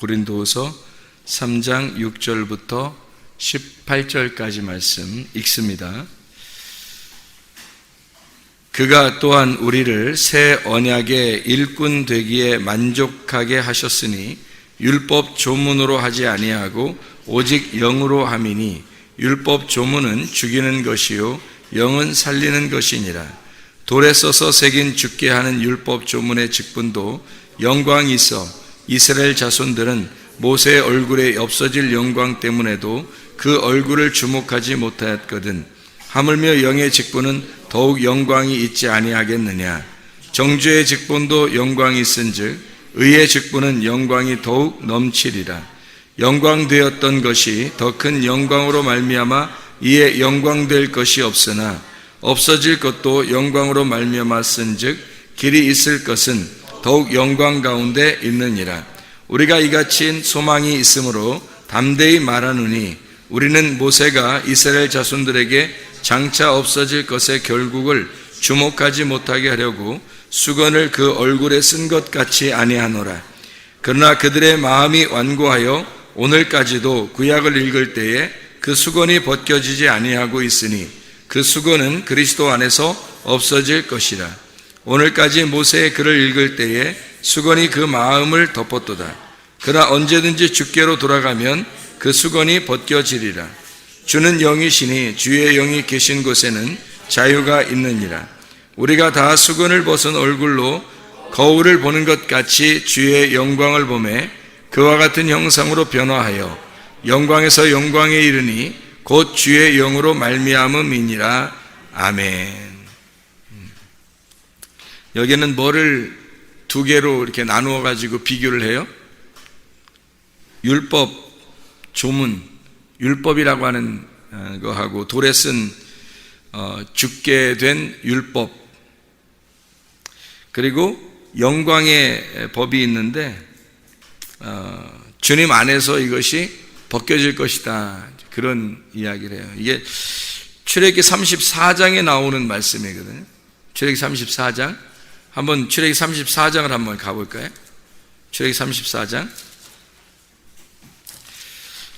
고린도후서 3장 6절부터 18절까지 말씀 읽습니다. 그가 또한 우리를 새 언약의 일꾼 되기에 만족하게 하셨으니 율법 조문으로 하지 아니하고 오직 영으로 함이니 율법 조문은 죽이는 것이요 영은 살리는 것이니라. 돌에 써서 새긴 죽게 하는 율법 조문의 직분도 영광이 있어 이스라엘 자손들은 모세의 얼굴에 없어질 영광 때문에도 그 얼굴을 주목하지 못하였거든. 하물며 영의 직분은 더욱 영광이 있지 아니하겠느냐. 정죄의 직분도 영광이 있은즉 의의 직분은 영광이 더욱 넘치리라. 영광되었던 것이 더 큰 영광으로 말미암아 이에 영광될 것이 없으나 없어질 것도 영광으로 말미암아 쓴즉 길이 있을 것은 더욱 영광 가운데 있느니라. 우리가 이같이 소망이 있으므로 담대히 말하노니 우리는 모세가 이스라엘 자손들에게 장차 없어질 것의 결국을 주목하지 못하게 하려고 수건을 그 얼굴에 쓴 것 같이 아니하노라. 그러나 그들의 마음이 완고하여 오늘까지도 구약을 읽을 때에 그 수건이 벗겨지지 아니하고 있으니 그 수건은 그리스도 안에서 없어질 것이라. 오늘까지 모세의 글을 읽을 때에 수건이 그 마음을 덮었도다. 그러나 언제든지 주께로 돌아가면 그 수건이 벗겨지리라. 주는 영이시니 주의 영이 계신 곳에는 자유가 있느니라. 우리가 다 수건을 벗은 얼굴로 거울을 보는 것 같이 주의 영광을 보매 그와 같은 형상으로 변화하여 영광에서 영광에 이르니 곧 주의 영으로 말미암음이니라. 아멘. 여기는 뭐를 두 개로 이렇게 나누어 가지고 비교를 해요? 율법, 조문, 율법이라고 하는 거하고 돌에 쓴 죽게 된 율법, 그리고 영광의 법이 있는데 주님 안에서 이것이 벗겨질 것이다, 그런 이야기를 해요. 이게 출애굽기 34장에 나오는 말씀이거든요. 출애굽기 34장, 한번 출애굽기 34장을 한번 가볼까요? 출애굽기 34장.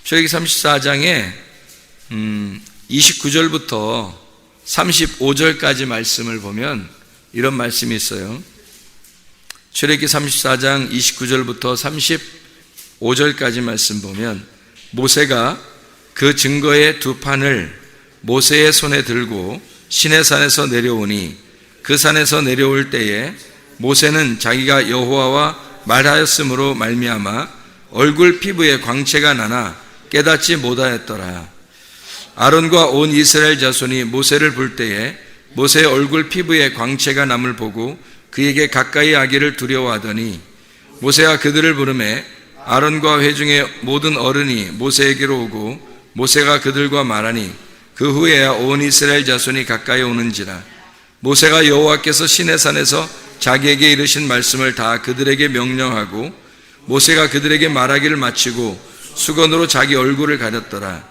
출애굽기 34장에 29절부터 35절까지 말씀을 보면 이런 말씀이 있어요. 출애굽기 34장 29절부터 35절까지 말씀 보면 모세가 그 증거의 두 판을 모세의 손에 들고 시내산에서 내려오니 그 산에서 내려올 때에 모세는 자기가 여호와와 말하였으므로 말미암아 얼굴 피부에 광채가 나나 깨닫지 못하였더라. 아론과 온 이스라엘 자손이 모세를 볼 때에 모세의 얼굴 피부에 광채가 남을 보고 그에게 가까이 하기를 두려워하더니 모세가 그들을 부르매 아론과 회중의 모든 어른이 모세에게로 오고 모세가 그들과 말하니 그 후에야 온 이스라엘 자손이 가까이 오는지라. 모세가 여호와께서 시내산에서 자기에게 이르신 말씀을 다 그들에게 명령하고 모세가 그들에게 말하기를 마치고 수건으로 자기 얼굴을 가렸더라.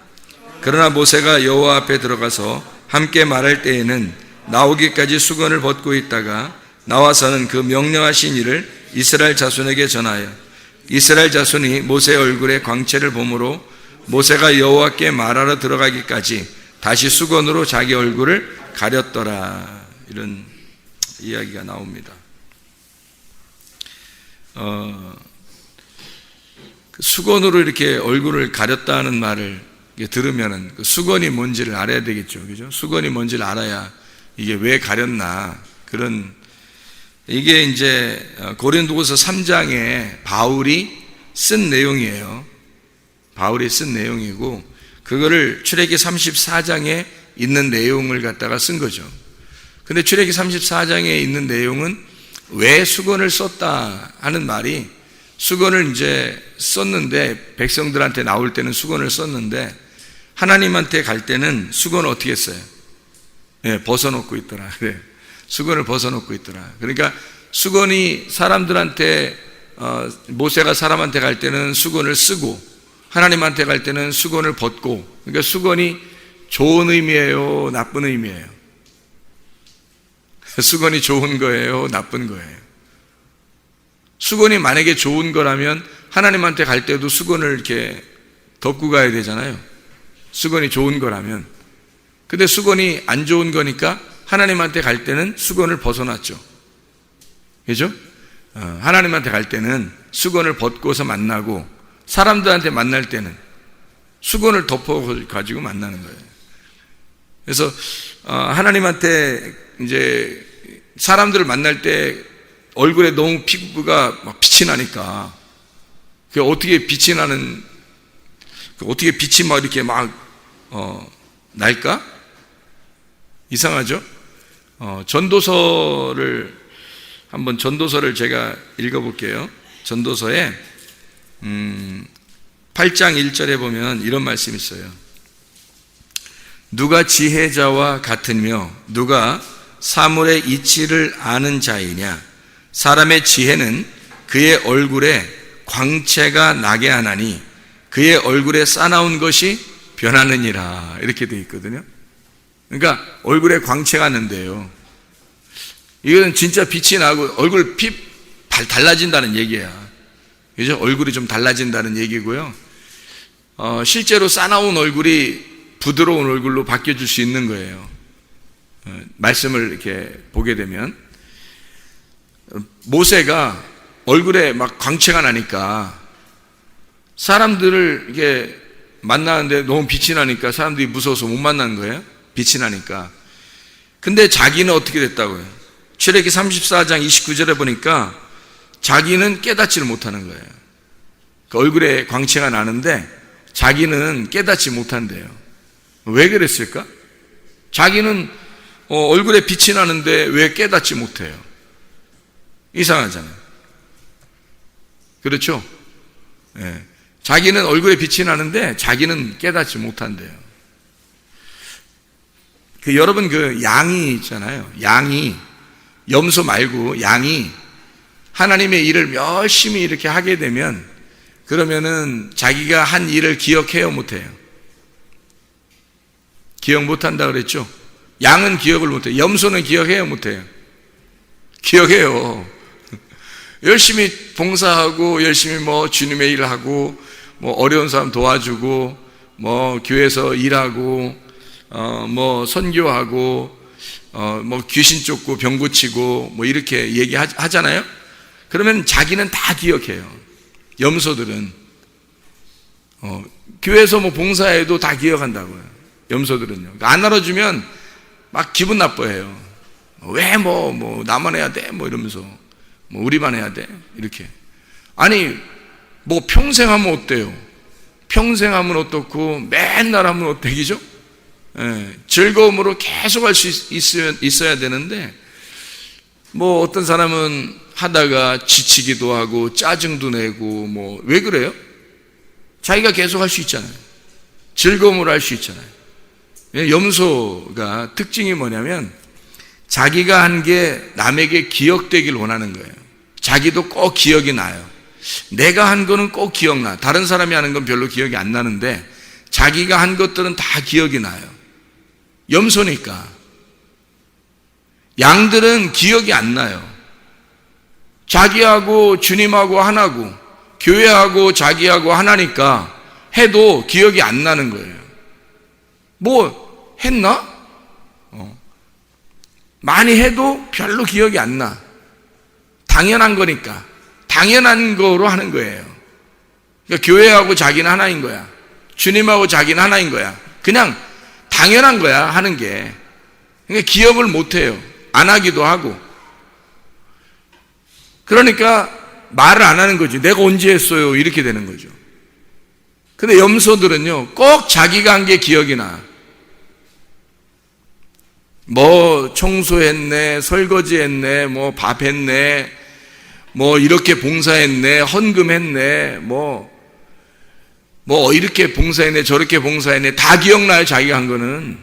그러나 모세가 여호와 앞에 들어가서 함께 말할 때에는 나오기까지 수건을 벗고 있다가 나와서는 그 명령하신 일을 이스라엘 자손에게 전하여 이스라엘 자손이 모세의 얼굴에 광채를 보므로 모세가 여호와께 말하러 들어가기까지 다시 수건으로 자기 얼굴을 가렸더라. 이런 이야기가 나옵니다. 수건으로 이렇게 얼굴을 가렸다는 말을 들으면은 그 수건이 뭔지를 알아야 되겠죠, 그죠? 수건이 뭔지를 알아야 이게 왜 가렸나, 그런, 이게 이제 고린도후서 3장에 바울이 쓴 내용이에요. 바울이 쓴 내용이고 그거를 출애굽기 34장에 있는 내용을 갖다가 쓴 거죠. 근데 출애굽기 34장에 있는 내용은 왜 수건을 썼다 하는 말이, 수건을 이제 썼는데 백성들한테 나올 때는 수건을 썼는데 하나님한테 갈 때는 수건을 어떻게 써요? 네, 벗어놓고 있더라. 그래, 수건을 벗어놓고 있더라. 그러니까 수건이 사람들한테 모세가 사람한테 갈 때는 수건을 쓰고 하나님한테 갈 때는 수건을 벗고, 그러니까 수건이 좋은 의미예요, 나쁜 의미예요? 수건이 좋은 거예요, 나쁜 거예요? 수건이 만약에 좋은 거라면 하나님한테 갈 때도 수건을 이렇게 덮고 가야 되잖아요. 수건이 좋은 거라면. 근데 수건이 안 좋은 거니까 하나님한테 갈 때는 수건을 벗어놨죠. 그죠? 하나님한테 갈 때는 수건을 벗고서 만나고, 사람들한테 만날 때는 수건을 덮어가지고 만나는 거예요. 그래서 하나님한테 이제 사람들을 만날 때 얼굴에 너무 피부가 막 빛이 나니까, 어떻게 빛이 나는, 어떻게 빛이 막 이렇게 막 날까? 이상하죠? 전도서를 읽어볼게요. 전도서에 8장 1절에 보면 이런 말씀이 있어요. 누가 지혜자와 같으며 누가 사물의 이치를 아는 자이냐? 사람의 지혜는 그의 얼굴에 광채가 나게 하나니 그의 얼굴에 싸나운 것이 변하느니라. 이렇게 되어 있거든요. 그러니까 얼굴에 광채가 나는데요, 이거는 진짜 빛이 나고 얼굴 달라진다는 얘기야. 그죠? 얼굴이 좀 달라진다는 얘기고요. 실제로 싸나운 얼굴이 부드러운 얼굴로 바뀌어질 수 있는 거예요. 말씀을 이렇게 보게 되면, 모세가 얼굴에 막 광채가 나니까 사람들을 이렇게 만나는데 너무 빛이 나니까 사람들이 무서워서 못 만나는 거예요. 빛이 나니까. 근데 자기는 어떻게 됐다고요? 출애기 34장 29절에 보니까 자기는 깨닫지를 못하는 거예요. 그 얼굴에 광채가 나는데 자기는 깨닫지 못한대요. 왜 그랬을까? 자기는 얼굴에 빛이 나는데 왜 깨닫지 못해요? 이상하잖아요. 그렇죠? 네. 자기는 얼굴에 빛이 나는데 자기는 깨닫지 못한대요. 여러분, 양이 있잖아요. 양이, 염소 말고 양이 하나님의 일을 열심히 이렇게 하게 되면, 그러면은 자기가 한 일을 기억해요, 못해요? 기억 못한다 그랬죠? 양은 기억을 못해요. 염소는 기억해요, 못해요? 기억해요. 열심히 봉사하고, 열심히 주님의 일을 하고, 어려운 사람 도와주고, 교회에서 일하고, 선교하고, 귀신 쫓고 병 고치고, 이렇게 얘기하잖아요? 그러면 자기는 다 기억해요. 염소들은. 교회에서 봉사해도 다 기억한다고요. 염소들은요. 안 알아주면 막 기분 나빠해요. 왜 나만 해야 돼? 이러면서. 우리만 해야 돼? 이렇게. 아니, 평생 하면 어때요? 평생 하면 어떻고, 맨날 하면 어때기죠? 예, 즐거움으로 계속 할 수 있어야 되는데, 어떤 사람은 하다가 지치기도 하고, 짜증도 내고, 왜 그래요? 자기가 계속 할 수 있잖아요. 즐거움으로 할 수 있잖아요. 염소가 특징이 뭐냐면, 자기가 한 게 남에게 기억되길 원하는 거예요. 자기도 꼭 기억이 나요. 내가 한 거는 꼭 기억나. 다른 사람이 하는 건 별로 기억이 안 나는데 자기가 한 것들은 다 기억이 나요. 염소니까. 양들은 기억이 안 나요. 자기하고 주님하고 하나고, 교회하고 자기하고 하나니까 해도 기억이 안 나는 거예요. 했나? 많이 해도 별로 기억이 안 나. 당연한 거니까. 당연한 거로 하는 거예요. 그러니까 교회하고 자기는 하나인 거야. 주님하고 자기는 하나인 거야. 그냥 당연한 거야, 하는 게. 그러니까 기억을 못 해요. 안 하기도 하고. 그러니까 말을 안 하는 거지. 내가 언제 했어요? 이렇게 되는 거죠. 근데 염소들은요, 꼭 자기가 한 게 기억이 나. 청소했네, 설거지했네, 밥 했네, 이렇게 봉사했네, 헌금했네, 이렇게 봉사했네, 저렇게 봉사했네, 다 기억나요, 자기가 한 거는.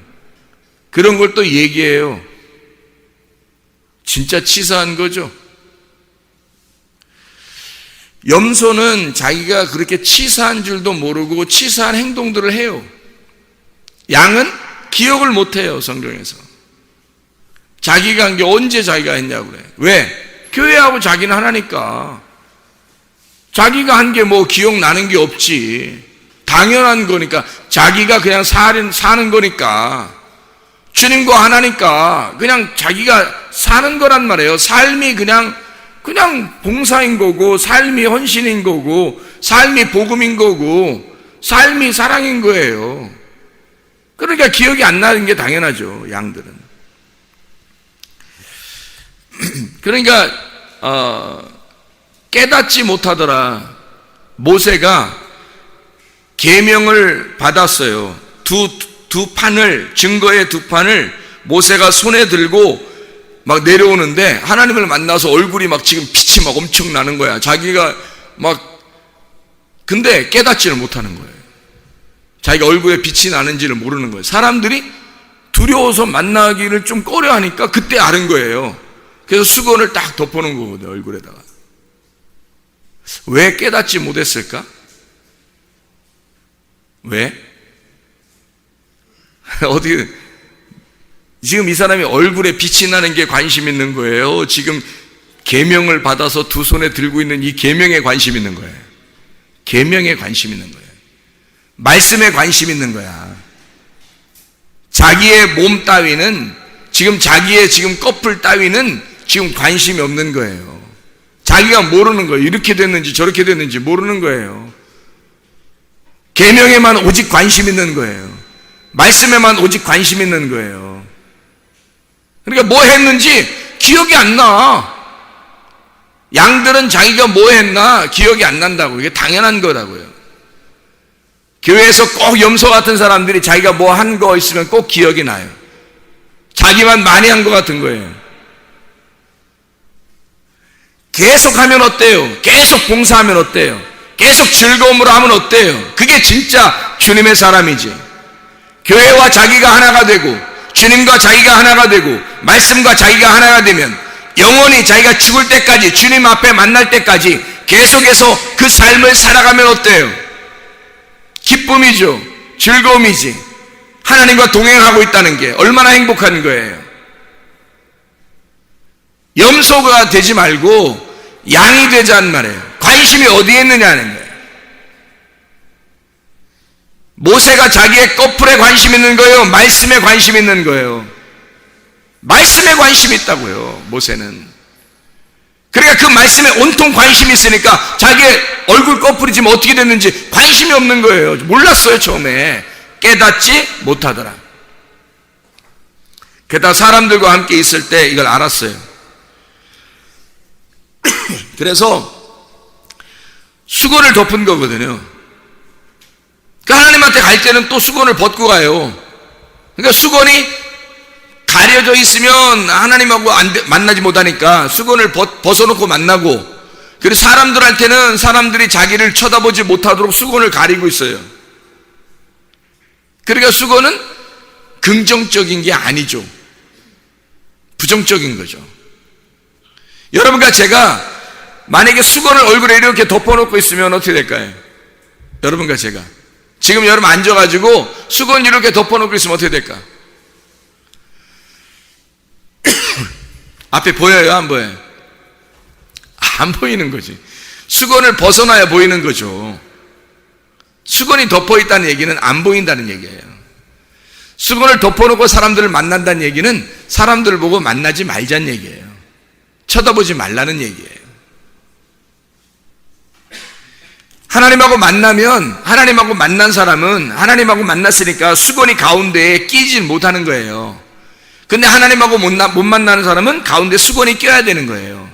그런 걸 또 얘기해요. 진짜 치사한 거죠. 염소는 자기가 그렇게 치사한 줄도 모르고 치사한 행동들을 해요. 양은 기억을 못 해요, 성경에서. 자기가 한 게 언제 자기가 했냐고 그래. 왜? 교회하고 자기는 하나니까. 자기가 한 게 뭐 기억나는 게 없지. 당연한 거니까. 자기가 그냥 사는 거니까. 주님과 하나니까 그냥 자기가 사는 거란 말이에요. 삶이 그냥 봉사인 거고, 삶이 헌신인 거고, 삶이 복음인 거고, 삶이 사랑인 거예요. 그러니까 기억이 안 나는 게 당연하죠, 양들은. 그러니까 깨닫지 못하더라. 모세가 계명을 받았어요. 두 판을, 증거의 두 판을 모세가 손에 들고 막 내려오는데 하나님을 만나서 얼굴이 막 지금 빛이 막 엄청 나는 거야. 자기가 근데 깨닫지를 못하는 거예요. 자기가 얼굴에 빛이 나는지를 모르는 거예요. 사람들이 두려워서 만나기를 좀 꺼려 하니까 그때 아는 거예요. 그래서 수건을 딱 덮어놓은 거거든요, 얼굴에다가. 왜 깨닫지 못했을까? 왜? 지금 이 사람이 얼굴에 빛이 나는 게 관심 있는 거예요? 지금 계명을 받아서 두 손에 들고 있는 이 계명에 관심 있는 거예요. 계명에 관심 있는 거예요. 말씀에 관심 있는 거야. 자기의 몸 따위는, 자기의 껍풀 따위는 지금 관심이 없는 거예요. 자기가 모르는 거예요. 이렇게 됐는지 저렇게 됐는지 모르는 거예요. 계명에만 오직 관심 있는 거예요. 말씀에만 오직 관심 있는 거예요. 그러니까 뭐 했는지 기억이 안 나. 양들은 자기가 뭐 했나 기억이 안 난다고. 이게 당연한 거라고요. 교회에서 꼭 염소 같은 사람들이 자기가 뭐 한 거 있으면 꼭 기억이 나요. 자기만 많이 한 것 같은 거예요. 계속 하면 어때요? 계속 봉사하면 어때요? 계속 즐거움으로 하면 어때요? 그게 진짜 주님의 사람이지. 교회와 자기가 하나가 되고, 주님과 자기가 하나가 되고, 말씀과 자기가 하나가 되면 영원히 자기가 죽을 때까지, 주님 앞에 만날 때까지 계속해서 그 삶을 살아가면 어때요? 기쁨이죠. 즐거움이지. 하나님과 동행하고 있다는 게 얼마나 행복한 거예요. 염소가 되지 말고 양이 되자는 말이에요. 관심이 어디에 있느냐는 거예요. 모세가 자기의 꺼풀에 관심 있는 거예요? 말씀에 관심 있는 거예요? 말씀에 관심이 있다고요, 모세는. 그러니까 그 말씀에 온통 관심이 있으니까 자기의 얼굴 꺼풀이 지금 어떻게 됐는지 관심이 없는 거예요. 몰랐어요, 처음에. 깨닫지 못하더라. 게다가 사람들과 함께 있을 때 이걸 알았어요. 그래서 수건을 덮은 거거든요. 그러니까 하나님한테 갈 때는 또 수건을 벗고 가요. 그러니까 수건이 가려져 있으면 하나님하고 만나지 못하니까 수건을 벗어놓고 만나고, 그리고 사람들한테는 사람들이 자기를 쳐다보지 못하도록 수건을 가리고 있어요. 그러니까 수건은 긍정적인 게 아니죠. 부정적인 거죠. 여러분과 제가 만약에 수건을 얼굴에 이렇게 덮어놓고 있으면 어떻게 될까요? 여러분과 제가 지금 여러분 앉아가지고 수건 이렇게 덮어놓고 있으면 어떻게 될까? 앞에 보여요? 안 보여요? 안 보이는 거지. 수건을 벗어나야 보이는 거죠. 수건이 덮어있다는 얘기는 안 보인다는 얘기예요. 수건을 덮어놓고 사람들을 만난다는 얘기는 사람들을 보고 만나지 말자는 얘기예요. 쳐다보지 말라는 얘기예요. 하나님하고 만나면, 하나님하고 만난 사람은 하나님하고 만났으니까 수건이 가운데에 끼지 못하는 거예요. 근데 하나님하고 못 만나는 사람은 가운데 수건이 껴야 되는 거예요.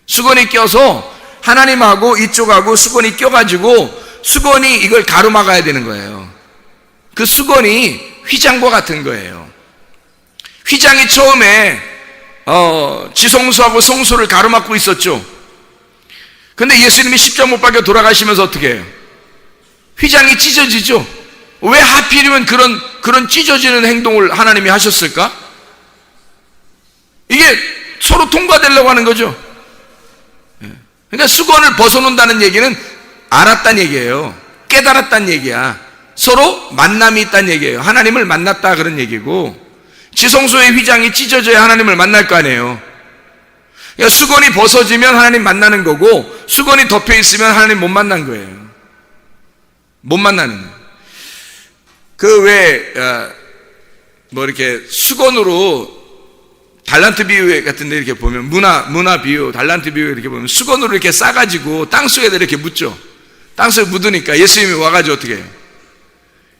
수건이 껴서 하나님하고 이쪽하고 수건이 껴가지고 수건이 이걸 가로막아야 되는 거예요. 그 수건이 휘장과 같은 거예요. 휘장이 처음에 지성소하고 성소를 가로막고 있었죠. 근데 예수님이 십자가 못 박혀 돌아가시면서 어떻게 해요? 휘장이 찢어지죠. 왜 하필이면 그런 찢어지는 행동을 하나님이 하셨을까? 이게 서로 통과되려고 하는 거죠. 그러니까 수건을 벗어놓는다는 얘기는 알았다는 얘기예요. 깨달았다는 얘기야. 서로 만남이 있다는 얘기예요. 하나님을 만났다 그런 얘기고, 지성소의 휘장이 찢어져야 하나님을 만날 거 아니에요. 그러니까 수건이 벗어지면 하나님 만나는 거고, 수건이 덮여 있으면 하나님 못 만난 거예요. 못 만나는 거예요. 이렇게 수건으로 달란트 비유 같은 데 이렇게 보면, 문화 비유, 달란트 비유 이렇게 보면 수건으로 이렇게 싸가지고 땅속에다 이렇게 묻죠. 땅속에 묻으니까 예수님이 와가지고 어떻게 해요?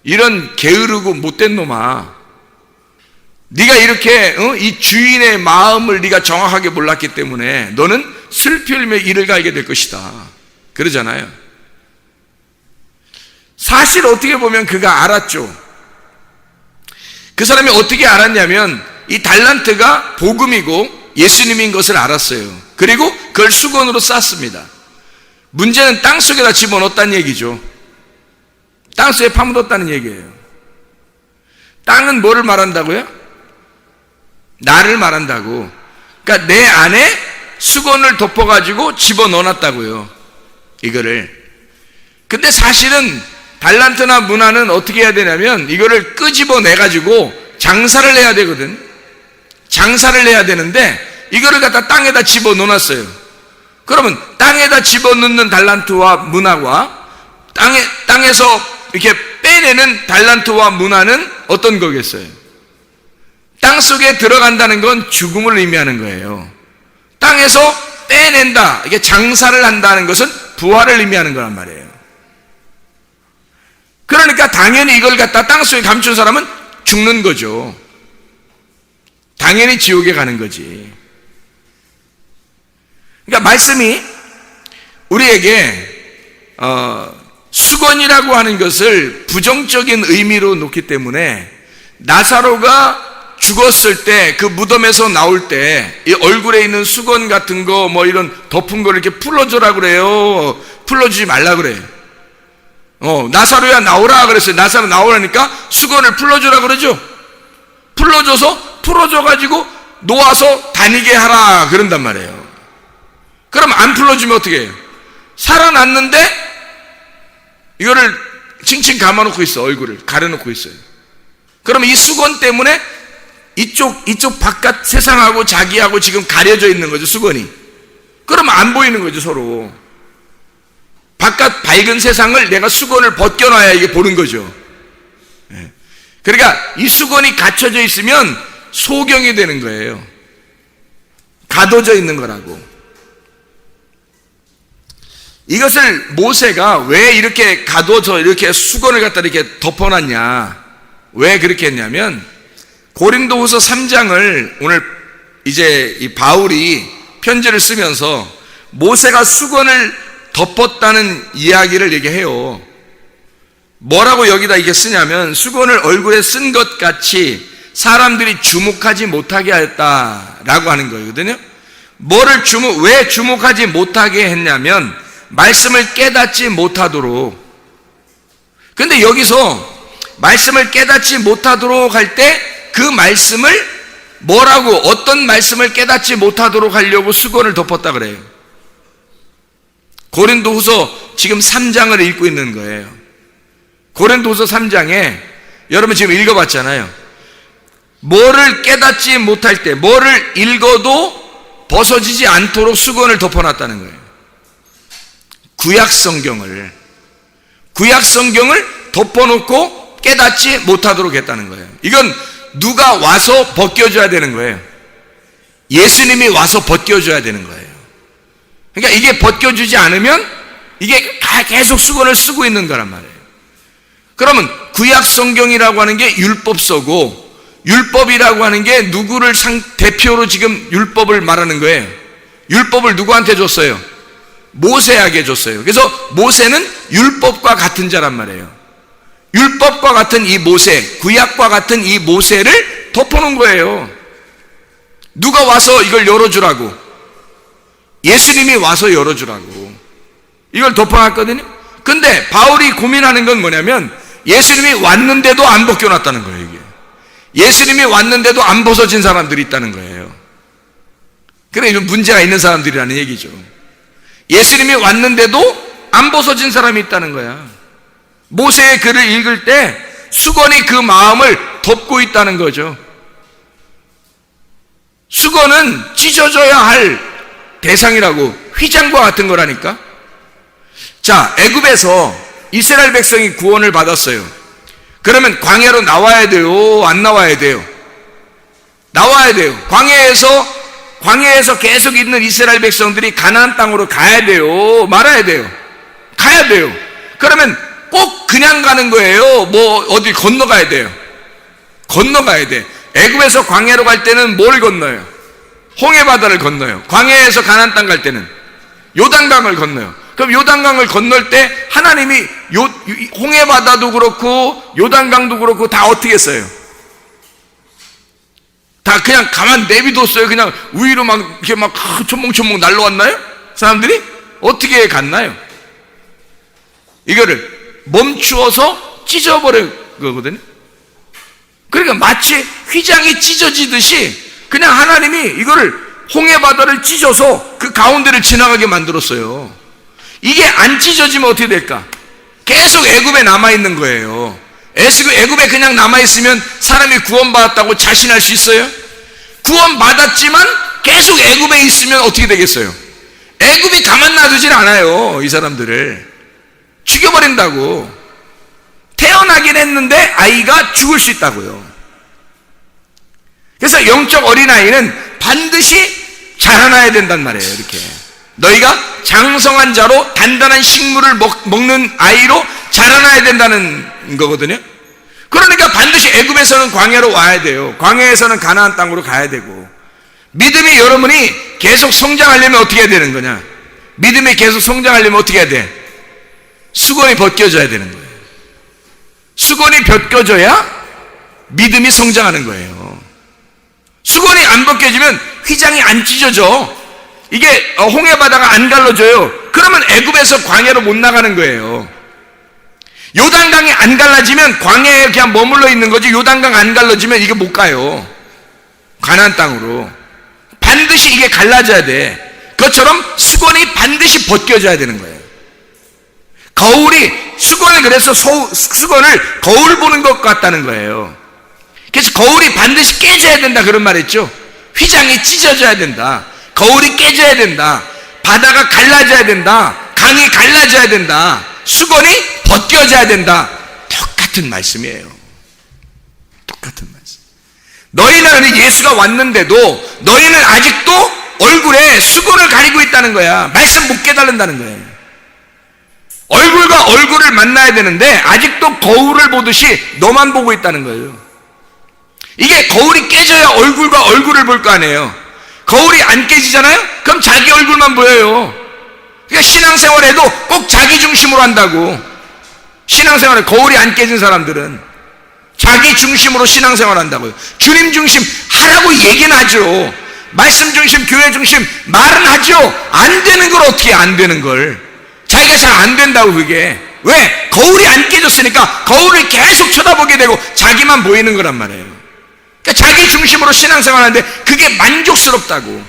이런 게으르고 못된 놈아, 네가 이렇게 이 주인의 마음을 네가 정확하게 몰랐기 때문에 너는 슬피 흘리며 이를 갈게 될 것이다, 그러잖아요. 사실 어떻게 보면 그가 알았죠. 그 사람이 어떻게 알았냐면 이 달란트가 복음이고 예수님인 것을 알았어요. 그리고 그걸 수건으로 쌌습니다. 문제는 땅속에다 집어넣었다는 얘기죠. 땅속에 파묻었다는 얘기예요. 땅은 뭐를 말한다고요? 나를 말한다고. 그러니까 내 안에 수건을 덮어가지고 집어넣어놨다고요, 이거를. 근데 사실은 달란트나 문화는 어떻게 해야 되냐면 이거를 끄집어내가지고 장사를 해야 되거든. 장사를 해야 되는데 이거를 갖다 땅에다 집어넣어놨어요. 그러면 땅에다 집어넣는 달란트와 문화와 땅에서 이렇게 빼내는 달란트와 문화는 어떤 거겠어요? 땅 속에 들어간다는 건 죽음을 의미하는 거예요. 땅에서 빼낸다, 이게 장사를 한다는 것은 부활을 의미하는 거란 말이에요. 그러니까 당연히 이걸 갖다 땅 속에 감춘 사람은 죽는 거죠. 당연히 지옥에 가는 거지. 그러니까 말씀이 우리에게 수건이라고 하는 것을 부정적인 의미로 놓기 때문에 나사로가 죽었을 때 그 무덤에서 나올 때 이 얼굴에 있는 수건 같은 거 뭐 이런 덮은 거 이렇게 풀어줘라 그래요. 풀어주지 말라 그래요. 나사로야 나오라 그랬어요. 나사로 나오라니까 수건을 풀어주라 그러죠. 풀어줘가지고 놓아서 다니게 하라 그런단 말이에요. 그럼 안 풀어주면 어떻게 해요? 살아났는데 이거를 칭칭 감아놓고 있어. 얼굴을 가려놓고 있어요. 그러면 이 수건 때문에 이쪽 바깥 세상하고 자기하고 지금 가려져 있는 거죠, 수건이. 그러면 안 보이는 거죠, 서로. 바깥 밝은 세상을 내가 수건을 벗겨놔야 이게 보는 거죠. 그러니까 이 수건이 갖춰져 있으면 소경이 되는 거예요. 가둬져 있는 거라고. 이것을 모세가 왜 이렇게 가둬져 이렇게 수건을 갖다 이렇게 덮어놨냐, 왜 그렇게 했냐면 고린도후서 3장을 오늘 이제 이 바울이 편지를 쓰면서 모세가 수건을 덮었다는 이야기를 얘기해요. 뭐라고 여기다 이게 쓰냐면 수건을 얼굴에 쓴 것 같이 사람들이 주목하지 못하게 하였다라고 하는 거거든요. 왜 주목하지 못하게 했냐면 말씀을 깨닫지 못하도록. 근데 여기서 말씀을 깨닫지 못하도록 할 때 그 말씀을 뭐라고, 어떤 말씀을 깨닫지 못하도록 하려고 수건을 덮었다 그래요. 고린도후서 지금 3장을 읽고 있는 거예요. 고린도후서 3장에 여러분 지금 읽어봤잖아요. 뭐를 깨닫지 못할 때, 뭐를 읽어도 벗어지지 않도록 수건을 덮어놨다는 거예요. 구약 성경을 덮어놓고 깨닫지 못하도록 했다는 거예요. 이건 누가 와서 벗겨줘야 되는 거예요. 예수님이 와서 벗겨줘야 되는 거예요. 그러니까 이게 벗겨주지 않으면 이게 계속 수건을 쓰고 있는 거란 말이에요. 그러면 구약 성경이라고 하는 게 율법서고, 율법이라고 하는 게 누구를 대표로 지금 율법을 말하는 거예요. 율법을 누구한테 줬어요? 모세에게 줬어요. 그래서 모세는 율법과 같은 자란 말이에요. 율법과 같은 이 모세, 구약과 같은 이 모세를 덮어놓은 거예요. 누가 와서 이걸 열어주라고? 예수님이 와서 열어주라고 이걸 덮어놨거든요. 근데 바울이 고민하는 건 뭐냐면 예수님이 왔는데도 안 벗겨놨다는 거예요. 이게 예수님이 왔는데도 안 벗어진 사람들이 있다는 거예요. 그래, 이건 문제가 있는 사람들이라는 얘기죠. 예수님이 왔는데도 안 벗어진 사람이 있다는 거야. 모세의 글을 읽을 때 수건이 그 마음을 덮고 있다는 거죠. 수건은 찢어져야 할 대상이라고, 휘장과 같은 거라니까. 자, 애굽에서 이스라엘 백성이 구원을 받았어요. 그러면 광야로 나와야 돼요? 안 나와야 돼요? 나와야 돼요. 광야에서 계속 있는 이스라엘 백성들이 가나안 땅으로 가야 돼요? 말아야 돼요? 가야 돼요. 그러면 꼭 그냥 가는 거예요? 뭐 어디 건너가야 돼요? 건너가야 돼. 애굽에서 광야로 갈 때는 뭘 건너요? 홍해바다를 건너요. 광야에서 가나안 땅 갈 때는 요단강을 건너요. 그럼 요단강을 건널 때 하나님이 홍해바다도 그렇고 요단강도 그렇고 다 어떻게 했어요? 다 그냥 가만 내비뒀어요? 그냥 위로 막 이렇게 막 초몽초몽 날라왔나요? 사람들이? 어떻게 갔나요? 이거를 멈추어서 찢어버린 거거든요. 그러니까 마치 휘장이 찢어지듯이 그냥 하나님이 이거를 홍해바다를 찢어서 그 가운데를 지나가게 만들었어요. 이게 안 찢어지면 어떻게 될까? 계속 애굽에 남아있는 거예요. 애굽에 그냥 남아있으면 사람이 구원받았다고 자신할 수 있어요? 구원받았지만 계속 애굽에 있으면 어떻게 되겠어요? 애굽이 가만 놔두질 않아요. 이 사람들을 죽여버린다고. 태어나긴 했는데 아이가 죽을 수 있다고요. 그래서 영적 어린아이는 반드시 자라나야 된단 말이에요. 이렇게 너희가 장성한 자로 단단한 식물을 먹는 아이로 자라나야 된다는 거거든요. 그러니까 반드시 애굽에서는 광야로 와야 돼요. 광야에서는 가나안 땅으로 가야 되고, 믿음이 여러분이 계속 성장하려면 어떻게 해야 되는 거냐? 믿음이 계속 성장하려면 어떻게 해야 돼? 수건이 벗겨져야 되는 거예요. 수건이 벗겨져야 믿음이 성장하는 거예요. 수건이 안 벗겨지면 휘장이 안 찢어져. 이게 홍해바다가 안 갈라져요. 그러면 애굽에서 광야로 못 나가는 거예요. 요단강이 안 갈라지면 광야에 그냥 머물러 있는 거지, 요단강 안 갈라지면 이게 못 가요. 가나안 땅으로. 반드시 이게 갈라져야 돼. 그것처럼 수건이 반드시 벗겨져야 되는 거예요. 수건을 그래서 수건을 거울 보는 것 같다는 거예요. 그래서 거울이 반드시 깨져야 된다 그런 말 했죠. 휘장이 찢어져야 된다. 거울이 깨져야 된다. 바다가 갈라져야 된다. 강이 갈라져야 된다. 수건이 벗겨져야 된다. 똑같은 말씀이에요. 똑같은 말씀. 너희는 예수가 왔는데도 너희는 아직도 얼굴에 수건을 가리고 있다는 거야. 말씀 못 깨달은다는 거예요. 얼굴과 얼굴을 만나야 되는데 아직도 거울을 보듯이 너만 보고 있다는 거예요. 이게 거울이 깨져야 얼굴과 얼굴을 볼 거 아니에요. 거울이 안 깨지잖아요? 그럼 자기 얼굴만 보여요. 그러니까 신앙생활에도 꼭 자기 중심으로 한다고. 신앙생활에 거울이 안 깨진 사람들은 자기 중심으로 신앙생활 한다고요. 주님 중심 하라고 얘기는 하죠. 말씀 중심, 교회 중심 말은 하죠. 안 되는 걸 어떻게 안 되는 걸. 자기가 잘 안 된다고. 그게 왜? 거울이 안 깨졌으니까 거울을 계속 쳐다보게 되고 자기만 보이는 거란 말이에요. 그러니까 자기 중심으로 신앙생활 하는데 그게 만족스럽다고.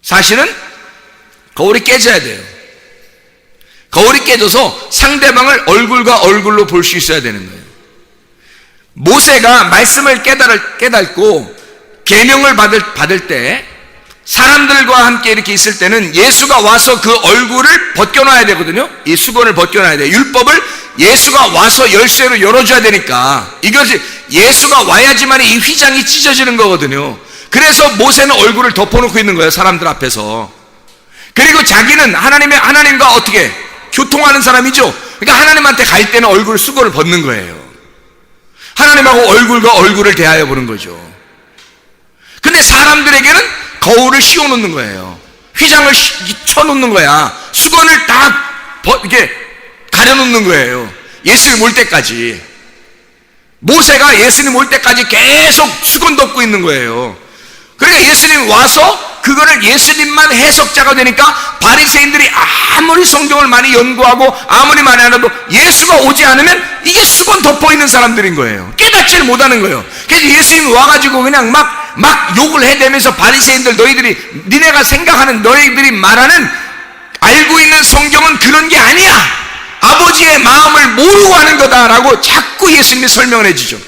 사실은 거울이 깨져야 돼요. 거울이 깨져서 상대방을 얼굴과 얼굴로 볼 수 있어야 되는 거예요. 모세가 말씀을 깨닫고 계명을 받을 때 사람들과 함께 이렇게 있을 때는 예수가 와서 그 얼굴을 벗겨놔야 되거든요. 이 수건을 벗겨놔야 돼요. 율법을 예수가 와서 열쇠로 열어줘야 되니까, 이것이 예수가 와야지만 이 휘장이 찢어지는 거거든요. 그래서 모세는 얼굴을 덮어놓고 있는 거예요. 사람들 앞에서. 그리고 자기는 하나님과 어떻게 교통하는 사람이죠. 그러니까 하나님한테 갈 때는 얼굴 수건을 벗는 거예요. 하나님하고 얼굴과 얼굴을 대하여 보는 거죠. 근데 사람들에게는 거울을 씌워놓는 거예요. 휘장을 쳐놓는 거야. 수건을 딱 이렇게 가려놓는 거예요. 예수님 올 때까지. 모세가 예수님 올 때까지 계속 수건 덮고 있는 거예요. 그러니까 예수님 와서 그거를 예수님만 해석자가 되니까 바리새인들이 아무리 성경을 많이 연구하고 아무리 많이 알아도 예수가 오지 않으면 이게 수건 덮어 있는 사람들인 거예요. 깨닫지를 못하는 거예요. 그래서 예수님이 와가지고 그냥 막 욕을 해대면서 바리새인들, 니네가 생각하는, 너희들이 말하는 알고 있는 성경은 그런 게 아니야. 아버지의 마음을 모르고 하는 거다라고 자꾸 예수님이 설명을 해주죠.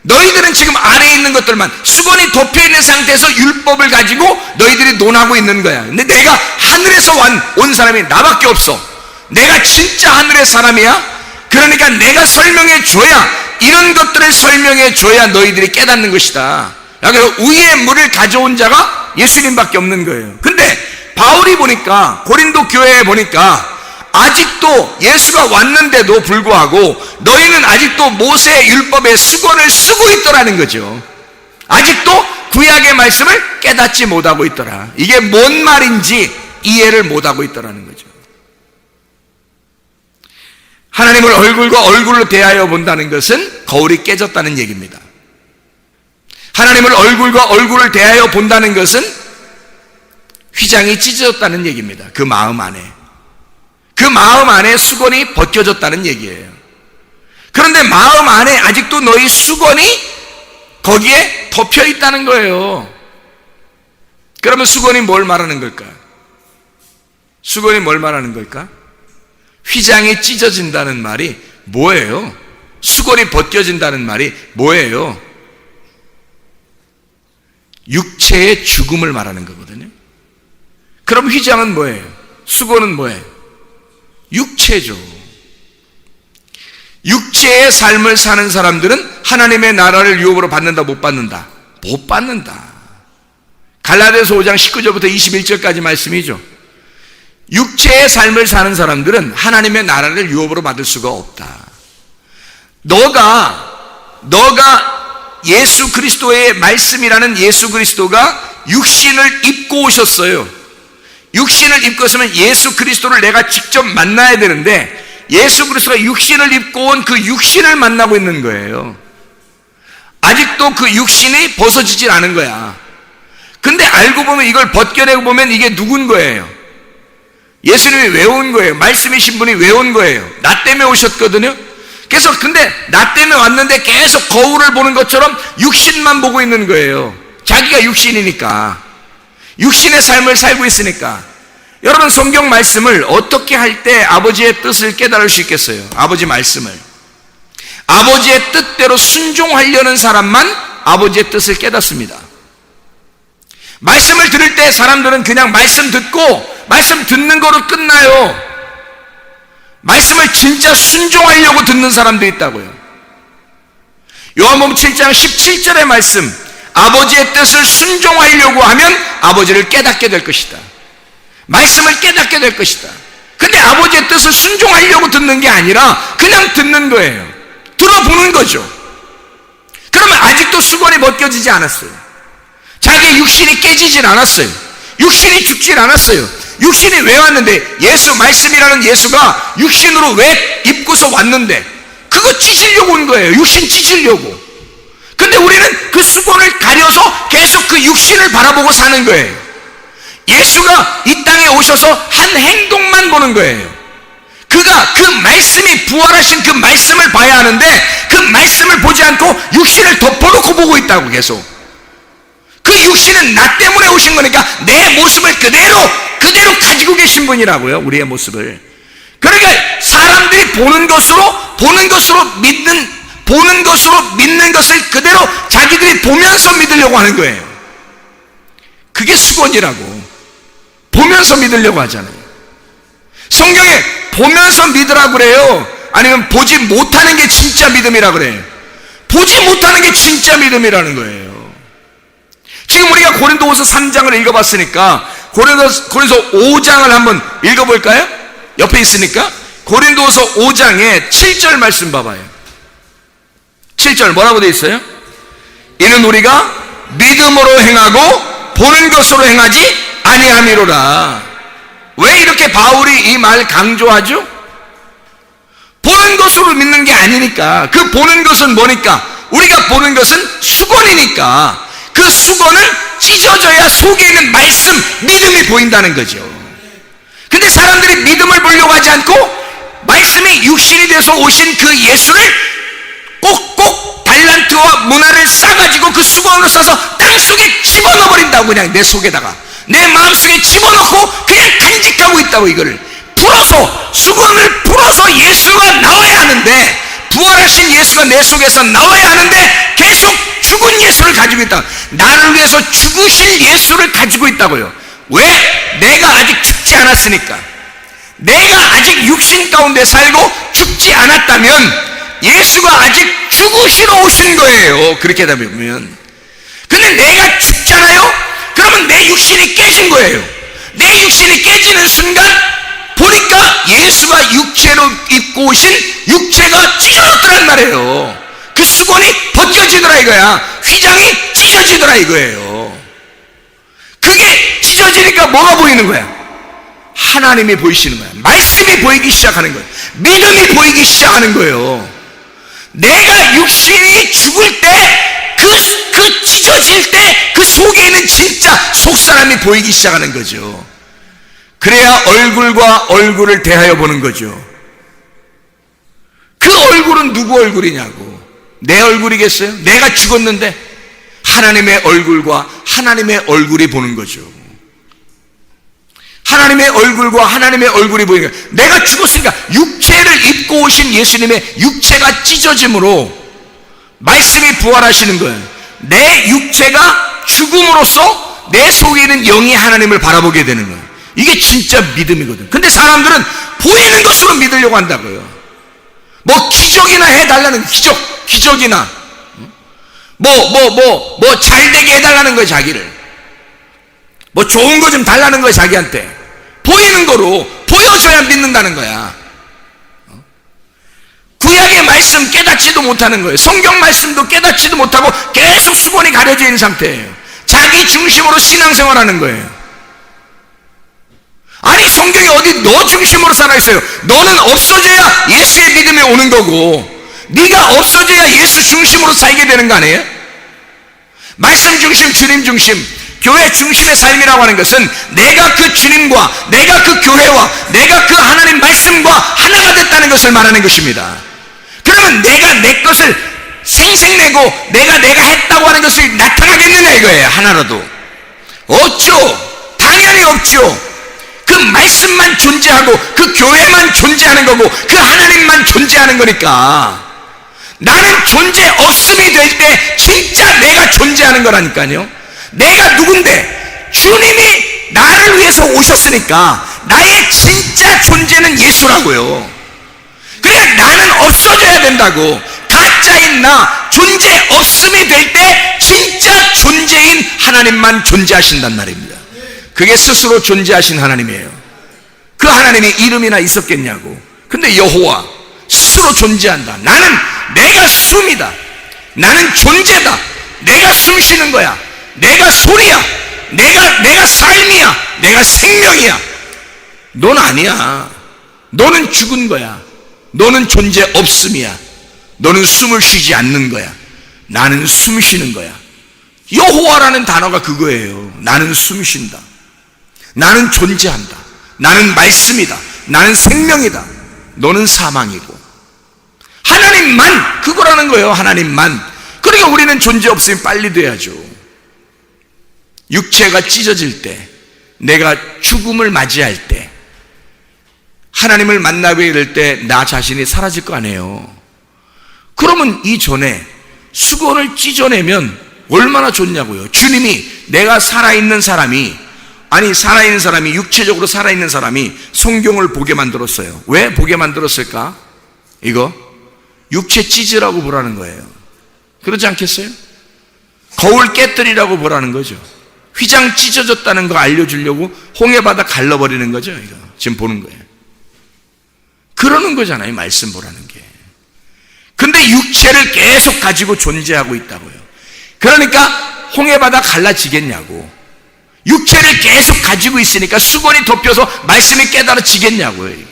너희들은 지금 아래에 있는 것들만, 수건이 덮여있는 상태에서 율법을 가지고 너희들이 논하고 있는 거야. 근데 내가 하늘에서 온 사람이 나밖에 없어. 내가 진짜 하늘의 사람이야. 그러니까 내가 설명해 줘야, 이런 것들을 설명해 줘야 너희들이 깨닫는 것이다. 그래서 위의 물을 가져온 자가 예수님밖에 없는 거예요. 근데 바울이 보니까, 고린도 교회에 보니까 아직도 예수가 왔는데도 불구하고 너희는 아직도 모세의 율법의 수건을 쓰고 있더라는 거죠. 아직도 구약의 말씀을 깨닫지 못하고 있더라. 이게 뭔 말인지 이해를 못하고 있더라는 거죠. 하나님을 얼굴과 얼굴로 대하여 본다는 것은 거울이 깨졌다는 얘기입니다. 하나님을 얼굴과 얼굴을 대하여 본다는 것은 휘장이 찢어졌다는 얘기입니다. 그 마음 안에. 그 마음 안에 수건이 벗겨졌다는 얘기예요. 그런데 마음 안에 아직도 너희 수건이 거기에 덮여 있다는 거예요. 그러면 수건이 뭘 말하는 걸까? 수건이 뭘 말하는 걸까? 휘장이 찢어진다는 말이 뭐예요? 수건이 벗겨진다는 말이 뭐예요? 육체의 죽음을 말하는 거거든요. 그럼 휘장은 뭐예요? 수건은 뭐예요? 육체죠. 육체의 삶을 사는 사람들은 하나님의 나라를 유업으로 받는다, 못 받는다? 못 받는다. 갈라디아서 5장 19절부터 21절까지 말씀이죠. 육체의 삶을 사는 사람들은 하나님의 나라를 유업으로 받을 수가 없다. 너가 예수 그리스도의 말씀이라는 예수 그리스도가 육신을 입고 오셨어요. 육신을 입고 있으면 예수 그리스도를 내가 직접 만나야 되는데, 예수 그리스도가 육신을 입고 온 그 육신을 만나고 있는 거예요. 아직도 그 육신이 벗어지질 않은 거야. 근데 알고 보면, 이걸 벗겨내고 보면 이게 누군 거예요? 예수님이 왜 온 거예요? 말씀이신 분이 왜 온 거예요? 나 때문에 오셨거든요. 그래서 근데 나 때문에 왔는데 계속 거울을 보는 것처럼 육신만 보고 있는 거예요. 자기가 육신이니까, 육신의 삶을 살고 있으니까. 여러분, 성경 말씀을 어떻게 할 때 아버지의 뜻을 깨달을 수 있겠어요? 아버지 말씀을, 아버지의 뜻대로 순종하려는 사람만 아버지의 뜻을 깨닫습니다. 말씀을 들을 때 사람들은 그냥 말씀 듣고 말씀 듣는 거로 끝나요. 말씀을 진짜 순종하려고 듣는 사람도 있다고요. 요한복음 7장 17절의 말씀, 아버지의 뜻을 순종하려고 하면 아버지를 깨닫게 될 것이다. 말씀을 깨닫게 될 것이다. 근데 아버지의 뜻을 순종하려고 듣는 게 아니라 그냥 듣는 거예요. 들어보는 거죠. 그러면 아직도 수건이 벗겨지지 않았어요. 자기의 육신이 깨지질 않았어요. 육신이 죽질 않았어요. 육신이 왜 왔는데, 예수 말씀이라는 예수가 육신으로 왜 입고서 왔는데, 그거 찢으려고 온 거예요. 육신 찢으려고. 근데 우리는 그 수건을 가려서 계속 그 육신을 바라보고 사는 거예요. 예수가 이 땅에 오셔서 한 행동만 보는 거예요. 그가 그 말씀이, 부활하신 그 말씀을 봐야 하는데 그 말씀을 보지 않고 육신을 덮어놓고 보고 있다고. 계속 그 육신은 나 때문에 오신 거니까 내 모습을 그대로 가지고 계신 분이라고요. 우리의 모습을. 그러니까 사람들이 보는 것으로 믿는 것을 그대로 자기들이 보면서 믿으려고 하는 거예요. 그게 수건이라고. 보면서 믿으려고 하잖아요. 성경에 보면서 믿으라고 그래요? 아니면 보지 못하는 게 진짜 믿음이라 그래요? 보지 못하는 게 진짜 믿음이라는 거예요. 지금 우리가 고린도후서 3장을 읽어봤으니까 고린도서 5장을 한번 읽어볼까요? 옆에 있으니까. 고린도서 5장에 7절 말씀 봐봐요. 7절 뭐라고 되어 있어요? 이는 우리가 믿음으로 행하고 보는 것으로 행하지 아니함이로라. 왜 이렇게 바울이 이 말 강조하죠? 보는 것으로 믿는 게 아니니까. 그 보는 것은 뭐니까? 우리가 보는 것은 수건이니까 그 수건은 찢어져야 속에 있는 말씀, 믿음이 보인다는 거죠. 근데 사람들이 믿음을 보려고 하지 않고 말씀이 육신이 돼서 오신 그 예수를 꼭꼭 달란트와 문화를 싸가지고 그 수건으로 싸서 땅속에 집어넣어버린다고. 그냥 내 속에다가, 내 마음속에 집어넣고 그냥 간직하고 있다고. 이거를 풀어서, 수건을 풀어서 예수가 나와야 하는데 부활하신 예수가 내 속에서 나와야 하는데 계속 죽은 예수를 가지고 있다. 나를 위해서 죽으신 예수를 가지고 있다고요. 왜? 내가 아직 죽지 않았으니까. 내가 아직 육신 가운데 살고 죽지 않았다면 예수가 아직 죽으시러 오신 거예요. 그렇게 하다 보면. 근데 내가 죽잖아요? 그러면 내 육신이 깨진 거예요. 내 육신이 깨지는 순간 보니까 예수가 육체로 입고 오신 육체가 찢어졌더란 말이에요. 그 수건이 벗겨지더라 이거야. 휘장이 찢어지더라 이거예요. 그게 찢어지니까 뭐가 보이는 거야? 하나님이 보이시는 거야. 말씀이 보이기 시작하는 거예요. 믿음이 보이기 시작하는 거예요. 내가 육신이 죽을 때, 그 찢어질 때, 그 속에 있는 진짜 속사람이 보이기 시작하는 거죠. 그래야 얼굴과 얼굴을 대하여 보는 거죠. 그 얼굴은 누구 얼굴이냐고. 내 얼굴이겠어요? 내가 죽었는데 하나님의 얼굴과 하나님의 얼굴이 보는 거죠. 하나님의 얼굴과 하나님의 얼굴이 보이니까 내가 죽었으니까 육체를 입고 오신 예수님의 육체가 찢어짐으로 말씀이 부활하시는 거예요. 내 육체가 죽음으로써 내 속에 있는 영이 하나님을 바라보게 되는 거예요. 이게 진짜 믿음이거든. 근데 사람들은 보이는 것으로 믿으려고 한다고요. 뭐 기적이나 해달라는 기적이나 뭐 잘되게 해달라는 거예요. 자기를 뭐 좋은 거 좀 달라는 거예요. 자기한테 보이는 거로 보여줘야 믿는다는 거야. 구약의 말씀 깨닫지도 못하는 거예요. 성경 말씀도 깨닫지도 못하고 계속 수건이 가려져 있는 상태예요. 자기 중심으로 신앙생활하는 거예요. 아니 성경이 어디 너 중심으로 살아있어요. 너는 없어져야 예수의 믿음이 오는 거고 네가 없어져야 예수 중심으로 살게 되는 거 아니에요? 말씀 중심, 주님 중심, 교회 중심의 삶이라고 하는 것은 내가 그 주님과 내가 그 교회와 내가 그 하나님 말씀과 하나가 됐다는 것을 말하는 것입니다. 그러면 내가 내 것을 생색내고 내가 했다고 하는 것이 나타나겠느냐 이거예요. 하나라도 없죠. 당연히 없죠. 그 말씀만 존재하고 그 교회만 존재하는 거고 그 하나님만 존재하는 거니까 나는 존재 없음이 될 때 진짜 내가 존재하는 거라니까요. 내가 누군데 주님이 나를 위해서 오셨으니까 나의 진짜 존재는 예수라고요. 그래 나는 없어져야 된다고. 가짜인 나 존재 없음이 될 때 진짜 존재인 하나님만 존재하신단 말입니다. 그게 스스로 존재하신 하나님이에요. 그 하나님이 이름이나 있었겠냐고. 근데 여호와 스스로 존재한다. 나는 내가 숨이다. 나는 존재다. 내가 숨 쉬는 거야. 내가 소리야. 내가 삶이야. 내가 생명이야. 넌 아니야. 너는 죽은 거야. 너는 존재 없음이야. 너는 숨을 쉬지 않는 거야. 나는 숨 쉬는 거야. 여호와라는 단어가 그거예요. 나는 숨 쉰다. 나는 존재한다. 나는 말씀이다. 나는 생명이다. 너는 사망이고. 하나님만 그거라는 거예요. 하나님만. 그러니까 우리는 존재 없으면 빨리 돼야죠. 육체가 찢어질 때, 내가 죽음을 맞이할 때, 하나님을 만나게 될 때 나 자신이 사라질 거 아니에요. 그러면 이전에 수건을 찢어내면 얼마나 좋냐고요. 주님이 내가 살아있는 사람이, 아니 살아있는 사람이, 육체적으로 살아있는 사람이 성경을 보게 만들었어요. 왜 보게 만들었을까? 이거 육체 찢으라고 보라는 거예요. 그렇지 않겠어요? 거울 깨뜨리라고 보라는 거죠. 휘장 찢어졌다는 거 알려주려고 홍해바다 갈라버리는 거죠. 이거 지금 보는 거예요. 그러는 거잖아요. 말씀 보라는 게. 근데 육체를 계속 가지고 존재하고 있다고요. 그러니까 홍해바다 갈라지겠냐고. 육체를 계속 가지고 있으니까 수건이 덮여서 말씀이 깨달아지겠냐고요. 이게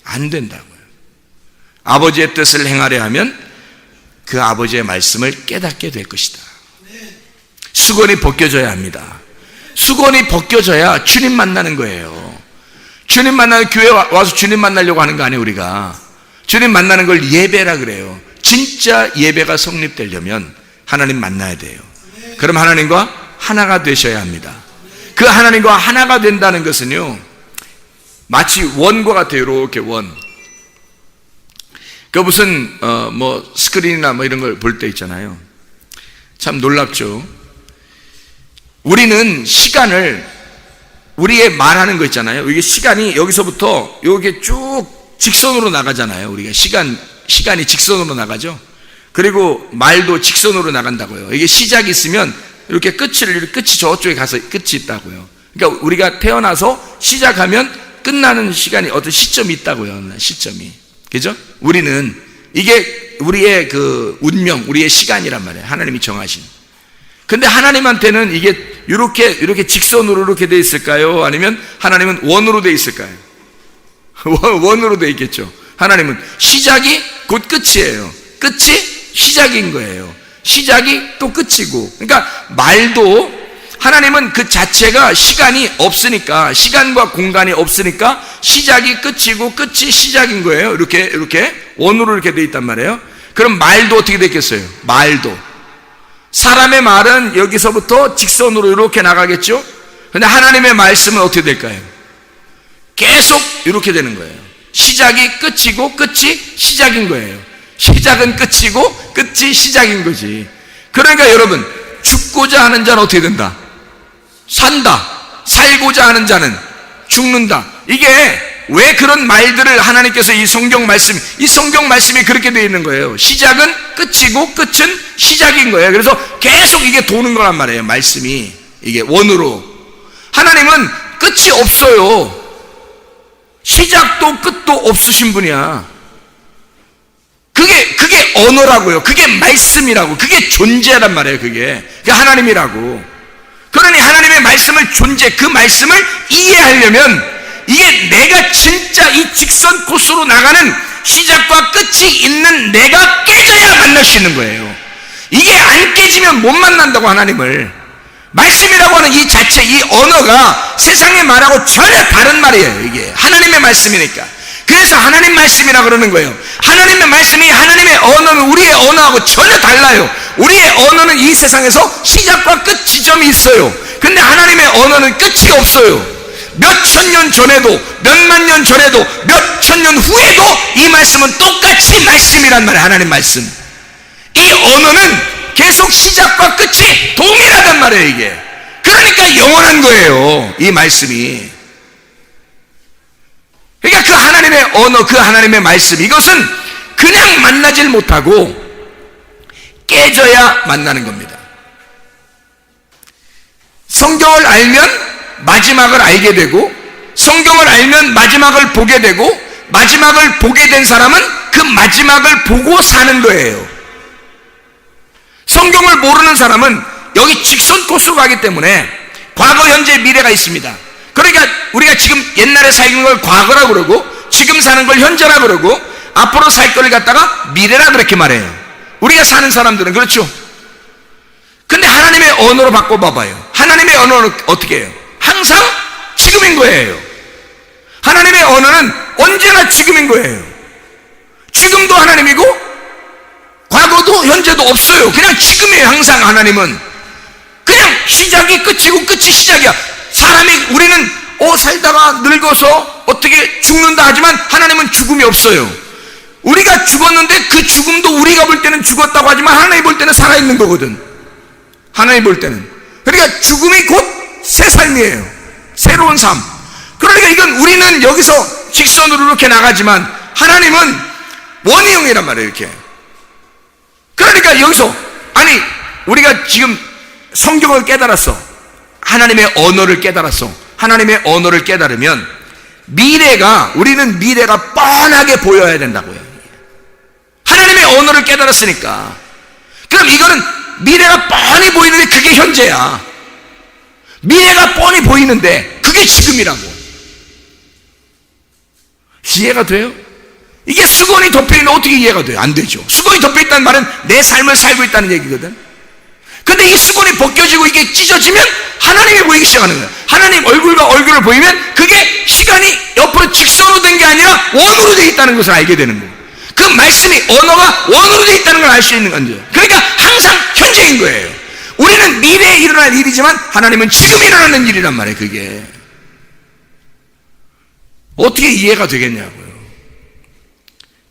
안 된다고요. 아버지의 뜻을 행하려 하면 그 아버지의 말씀을 깨닫게 될 것이다. 수건이 벗겨져야 합니다. 수건이 벗겨져야 주님 만나는 거예요. 주님 만나는, 교회 와서 주님 만나려고 하는 거 아니에요. 우리가 주님 만나는 걸 예배라 그래요. 진짜 예배가 성립되려면 하나님 만나야 돼요. 그럼 하나님과 하나가 되셔야 합니다. 그 하나님과 하나가 된다는 것은요, 마치 원과 같아요. 이렇게 원. 그 무슨 뭐 스크린이나 뭐 이런 걸 볼 때 있잖아요. 참 놀랍죠. 우리는 시간을, 우리의 말하는 거 있잖아요. 이게 시간이 여기서부터 여기 쭉 직선으로 나가잖아요. 우리가 시간이 직선으로 나가죠. 그리고 말도 직선으로 나간다고요. 이게 시작이 있으면 이렇게 끝이 저쪽에 가서 끝이 있다고요. 그러니까 우리가 태어나서 시작하면 끝나는 시간이 어떤 시점이 있다고요. 시점이. 그죠? 우리는 이게 우리의 그 운명, 우리의 시간이란 말이에요. 하나님이 정하신. 근데 하나님한테는 이게 이렇게 직선으로 이렇게 돼 있을까요? 아니면 하나님은 원으로 돼 있을까요? 원으로 돼 있겠죠. 하나님은 시작이 곧 끝이에요. 끝이 시작인 거예요. 시작이 또 끝이고. 그러니까 말도 하나님은 그 자체가 시간이 없으니까, 시간과 공간이 없으니까 시작이 끝이고 끝이 시작인 거예요. 이렇게 원으로 이렇게 돼 있단 말이에요. 그럼 말도 어떻게 됐겠어요? 말도 사람의 말은 여기서부터 직선으로 이렇게 나가겠죠. 근데 하나님의 말씀은 어떻게 될까요? 계속 이렇게 되는 거예요. 시작이 끝이고 끝이 시작인 거예요. 시작은 끝이고 끝이 시작인 거지. 그러니까 여러분, 죽고자 하는 자는 어떻게 된다? 산다. 살고자 하는 자는 죽는다. 이게 왜 그런 말들을 하나님께서 이 성경 말씀이 그렇게 되어 있는 거예요. 시작은 끝이고 끝은 시작인 거예요. 그래서 계속 이게 도는 거란 말이에요. 말씀이 이게 원으로. 하나님은 끝이 없어요. 시작도 끝도 없으신 분이야. 그게 언어라고요. 그게 말씀이라고. 그게 존재란 말이에요. 그게 하나님이라고. 그러니 하나님의 말씀을 그 말씀을 이해하려면 이게 내가 진짜 이 직선 코스로 나가는 시작과 끝이 있는 내가 깨져야 만날 수 있는 거예요. 이게 안 깨지면 못 만난다고. 하나님을. 말씀이라고 하는 이 자체, 이 언어가 세상의 말하고 전혀 다른 말이에요. 이게 하나님의 말씀이니까. 그래서 하나님 말씀이라 그러는 거예요. 하나님의 말씀이, 하나님의 언어는 우리의 언어하고 전혀 달라요. 우리의 언어는 이 세상에서 시작과 끝 지점이 있어요. 근데 하나님의 언어는 끝이 없어요. 몇 천 년 전에도, 몇만 년 전에도, 몇 천 년 후에도 이 말씀은 똑같이 말씀이란 말이에요. 하나님 말씀. 이 언어는 계속 시작과 끝이 동일하단 말이에요. 이게. 그러니까 영원한 거예요. 이 말씀이. 그러니까 그 하나님의 언어, 그 하나님의 말씀, 이것은 그냥 만나질 못하고 깨져야 만나는 겁니다. 성경을 알면 마지막을 알게 되고, 성경을 알면 마지막을 보게 되고, 마지막을 보게 된 사람은 그 마지막을 보고 사는 거예요. 성경을 모르는 사람은 여기 직선 코스로 가기 때문에 과거, 현재, 미래가 있습니다. 그러니까 우리가 지금 옛날에 살는 걸 과거라고 그러고, 지금 사는 걸 현재라고 그러고, 앞으로 살 걸 갖다가 미래라 그렇게 말해요. 우리가 사는 사람들은 그렇죠. 근데 하나님의 언어로 바꿔봐봐요. 하나님의 언어는 어떻게 해요? 항상 지금인 거예요. 하나님의 언어는 언제나 지금인 거예요. 지금도 하나님이고 과거도 현재도 없어요. 그냥 지금이에요. 항상 하나님은 그냥 시작이 끝이고 끝이 시작이야. 우리는 살다가 늙어서 어떻게 죽는다 하지만 하나님은 죽음이 없어요. 우리가 죽었는데 그 죽음도 우리가 볼 때는 죽었다고 하지만 하나님 볼 때는 살아있는 거거든. 하나님 볼 때는. 그러니까 죽음이 곧 새 삶이에요. 새로운 삶. 그러니까 이건 우리는 여기서 직선으로 이렇게 나가지만 하나님은 원형이란 말이에요. 이렇게. 그러니까 여기서 우리가 지금 성경을 깨달았어. 하나님의 언어를 깨달았어. 하나님의 언어를 깨달으면 우리는 미래가 뻔하게 보여야 된다고요. 하나님의 언어를 깨달았으니까. 그럼 이거는 미래가 뻔히 보이는데 그게 현재야. 미래가 뻔히 보이는데 그게 지금이라고. 이해가 돼요? 이게 수건이 덮여있는데 어떻게 이해가 돼요? 안 되죠. 수건이 덮여있다는 말은 내 삶을 살고 있다는 얘기거든. 근데 이 수건이 벗겨지고 이게 찢어지면 하나님이 보이기 시작하는 거예요. 하나님 얼굴과 얼굴을 보이면 그게 시간이 옆으로 직선으로 된 게 아니라 원으로 되어 있다는 것을 알게 되는 거예요. 그 말씀이, 언어가 원으로 되어 있다는 걸 알 수 있는 건데, 그러니까 항상 현재인 거예요. 우리는 미래에 일어날 일이지만 하나님은 지금 일어나는 일이란 말이에요. 그게 어떻게 이해가 되겠냐고요.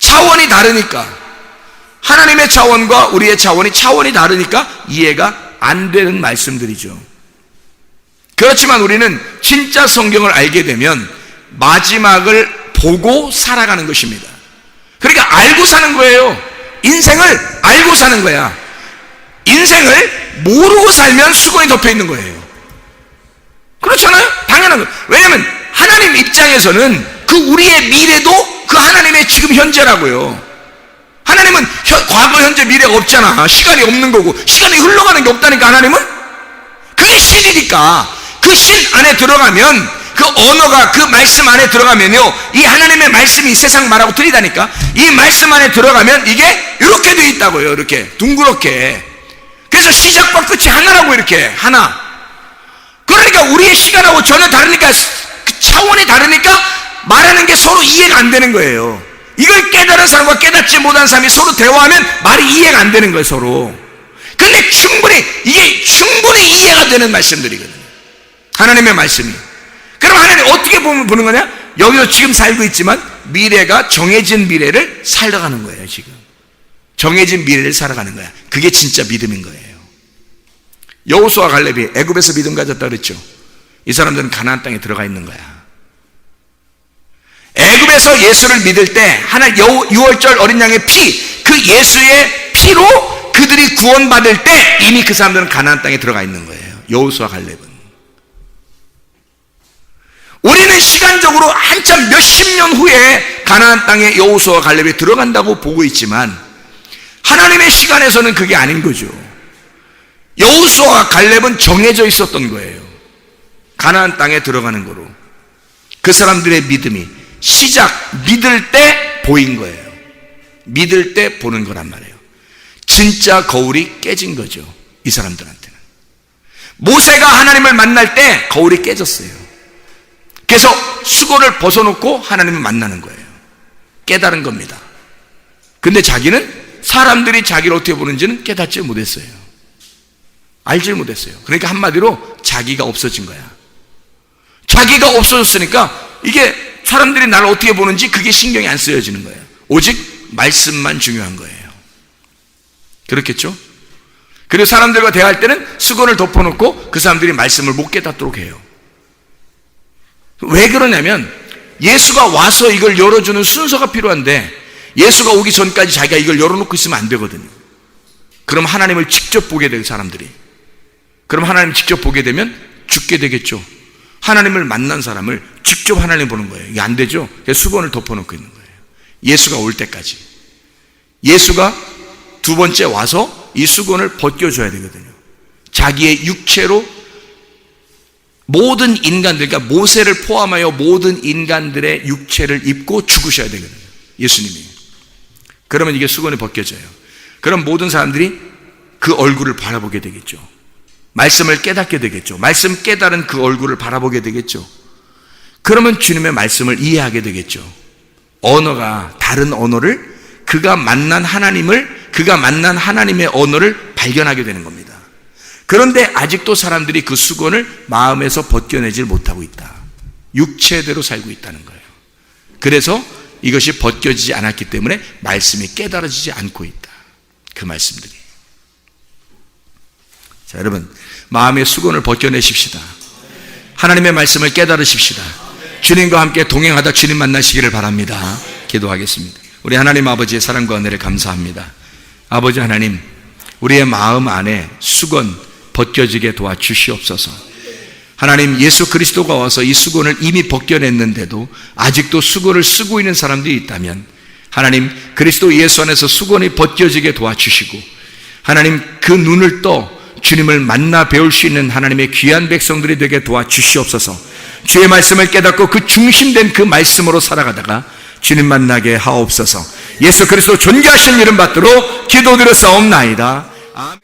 차원이 다르니까, 하나님의 차원과 우리의 차원이 다르니까 이해가 안 되는 말씀들이죠. 그렇지만 우리는 진짜 성경을 알게 되면 마지막을 보고 살아가는 것입니다. 그러니까 알고 사는 거예요. 인생을 알고 사는 거야. 인생을 모르고 살면 수고에 덮여 있는 거예요. 그렇잖아요? 당연한 거예요. 왜냐하면 하나님 입장에서는 그 우리의 미래도 그 하나님의 지금 현재라고요. 하나님은 과거, 현재, 미래가 없잖아. 시간이 없는 거고, 시간이 흘러가는 게 없다니까. 하나님은 그게 신이니까, 그 신 안에 들어가면, 그 언어가 그 말씀 안에 들어가면요, 이 하나님의 말씀이 세상 말하고 틀리다니까. 이 말씀 안에 들어가면 이게 이렇게 돼 있다고요. 이렇게 둥그렇게. 그래서 시작과 끝이 하나라고. 이렇게 하나. 그러니까 우리의 시간하고 전혀 다르니까, 그 차원이 다르니까 말하는 게 서로 이해가 안 되는 거예요. 이걸 깨달은 사람과 깨닫지 못한 사람이 서로 대화하면 말이 이해가 안 되는 거예요, 서로. 근데 이게 충분히 이해가 되는 말씀들이거든요. 하나님의 말씀이. 그럼 하나님 어떻게 보는 거냐? 여기서 지금 살고 있지만 미래가 정해진 미래를 살아가는 거예요, 지금. 정해진 미래를 살아가는 거야. 그게 진짜 믿음인 거예요. 여호수아 갈렙이 애굽에서 믿음 가졌다 그랬죠. 이 사람들은 가나안 땅에 들어가 있는 거야. 애굽에서 예수를 믿을 때 유월절 어린 양의 피, 그 예수의 피로 그들이 구원받을 때 이미 그 사람들은 가나안 땅에 들어가 있는 거예요. 여호수아 갈렙은. 우리는 시간적으로 한참 몇십 년 후에 가나안 땅에 여호수아 갈렙이 들어간다고 보고 있지만 하나님의 시간에서는 그게 아닌 거죠. 여호수아 갈렙은 정해져 있었던 거예요. 가나안 땅에 들어가는 거로. 그 사람들의 믿음이 믿을 때 보인 거예요. 믿을 때 보는 거란 말이에요. 진짜 거울이 깨진 거죠, 이 사람들한테는. 모세가 하나님을 만날 때 거울이 깨졌어요. 그래서 수고를 벗어놓고 하나님을 만나는 거예요. 깨달은 겁니다. 근데 자기는 사람들이 자기를 어떻게 보는지는 깨닫지 못했어요. 알지 못했어요. 그러니까 한마디로 자기가 없어진 거야. 자기가 없어졌으니까 이게 사람들이 나를 어떻게 보는지 그게 신경이 안 쓰여지는 거예요. 오직 말씀만 중요한 거예요. 그렇겠죠? 그리고 사람들과 대화할 때는 수건을 덮어놓고 그 사람들이 말씀을 못 깨닫도록 해요. 왜 그러냐면 예수가 와서 이걸 열어주는 순서가 필요한데 예수가 오기 전까지 자기가 이걸 열어놓고 있으면 안 되거든요. 그럼 하나님을 직접 보게 돼요, 사람들이. 그럼 하나님 직접 보게 되면 죽게 되겠죠. 하나님을 만난 사람을 직접 하나님 보는 거예요. 이게 안 되죠? 그래서 수건을 덮어놓고 있는 거예요. 예수가 올 때까지. 예수가 두 번째 와서 이 수건을 벗겨줘야 되거든요. 자기의 육체로 모든 인간들, 그러니까 모세를 포함하여 모든 인간들의 육체를 입고 죽으셔야 되거든요, 예수님이. 그러면 이게 수건이 벗겨져요. 그럼 모든 사람들이 그 얼굴을 바라보게 되겠죠. 말씀을 깨닫게 되겠죠. 말씀 깨달은 그 얼굴을 바라보게 되겠죠. 그러면 주님의 말씀을 이해하게 되겠죠. 언어가 다른 언어를 그가 만난 하나님의 언어를 발견하게 되는 겁니다. 그런데 아직도 사람들이 그 수건을 마음에서 벗겨내질 못하고 있다. 육체대로 살고 있다는 거예요. 그래서 이것이 벗겨지지 않았기 때문에 말씀이 깨달아지지 않고 있다. 그 말씀들이. 자, 여러분, 마음의 수건을 벗겨내십시다. 하나님의 말씀을 깨달으십시다. 주님과 함께 동행하다 주님 만나시기를 바랍니다. 기도하겠습니다. 우리 하나님 아버지의 사랑과 은혜를 감사합니다. 아버지 하나님, 우리의 마음 안에 수건 벗겨지게 도와주시옵소서. 하나님, 예수 그리스도가 와서 이 수건을 이미 벗겨냈는데도 아직도 수건을 쓰고 있는 사람들이 있다면 하나님, 그리스도 예수 안에서 수건이 벗겨지게 도와주시고 하나님, 그 눈을 떠 주님을 만나 배울 수 있는 하나님의 귀한 백성들이 되게 도와주시옵소서. 주의 말씀을 깨닫고 그 중심된 그 말씀으로 살아가다가 주님 만나게 하옵소서. 예수 그리스도 존귀하신 이름 받들어 기도드렸사옵나이다. 아멘.